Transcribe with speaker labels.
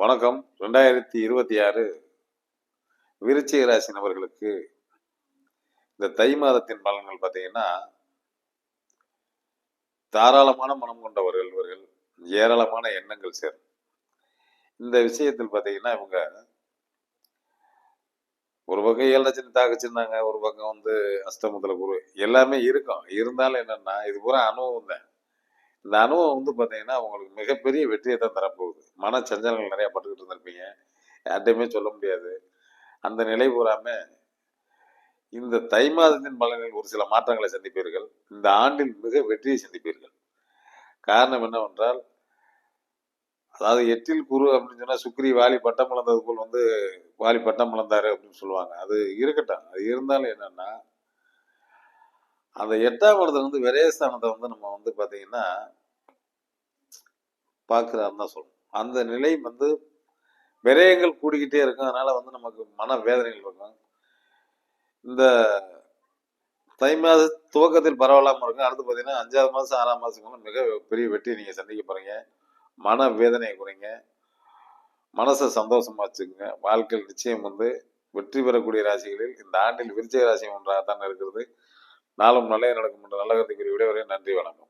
Speaker 1: வணக்கம். 2026 விருச்சிக ராசி நபர்களுக்கு இந்த தை மாதத்தின் பலன்கள் பார்த்தீங்கன்னா, தாராளமான மனம் கொண்டவர்கள் இவர்கள். ஏராளமான எண்ணங்கள் சேரும். இந்த விஷயத்தில் பார்த்தீங்கன்னா, இவங்க ஒரு பக்கம் 7 லட்சம் தாக்குச்சுன்னாங்க, ஒரு பக்கம் அஷ்டமத்துல குரு. எல்லாமே இருக்கும். இருந்தாலும் என்னன்னா, இது பூரா அனுபவம் தான். இந்த அனுபவம் பார்த்தீங்கன்னா, உங்களுக்கு மிகப்பெரிய வெற்றியை தான் தரப்போகுது. மன சஞ்சலங்கள் நிறைய பட்டுக்கிட்டு இருந்திருப்பீங்க. யார்ட்டயுமே சொல்ல முடியாது. அந்த நிலை பூராம இந்த தை மாதத்தின் பலனில் ஒரு சில மாற்றங்களை சந்திப்பீர்கள். இந்த ஆண்டில் மிக வெற்றியை சந்திப்பீர்கள். காரணம் என்னவென்றால், அதாவது 8ல் குரு அப்படின்னு சொன்னா சுக்கிரி வாலி பட்டம் இழந்தது போல் வாலி பட்டம் இழந்தாரு அப்படின்னு சொல்லுவாங்க. அது இருக்கட்டும். அது இருந்தாலும் என்னன்னா, அந்த 8ஆம் இடத்துல விரயஸ்தானத்தை நம்ம பாத்தீங்கன்னா பார்க்கிறாருன்னு தான் சொல்லணும். அந்த நிலை விரயங்கள் கூடிக்கிட்டே இருக்கும். அதனால நமக்கு மன வேதனைகள் இருக்கும். இந்த தை மாத துவக்கத்தில் பரவாயில்லாம இருக்கும். அடுத்து பார்த்தீங்கன்னா 5ஆவது மாதம் 6ஆம் மாதம் மிக பெரிய வெற்றி நீங்க சந்திக்க போறீங்க. மன வேதனையை குறைங்க. மனசை சந்தோஷமா வச்சுக்கோங்க. வாழ்க்கையில் நிச்சயம் வெற்றி பெறக்கூடிய ராசிகளில் இந்த ஆண்டில் விருச்சிக ராசி ஒன்றாகத்தான் இருக்கிறது. நாளும் நல்ல நடக்கும் என்று நல்ல கருத்து கூறி விடைபெறுகிறேன். நன்றி, வணக்கம்.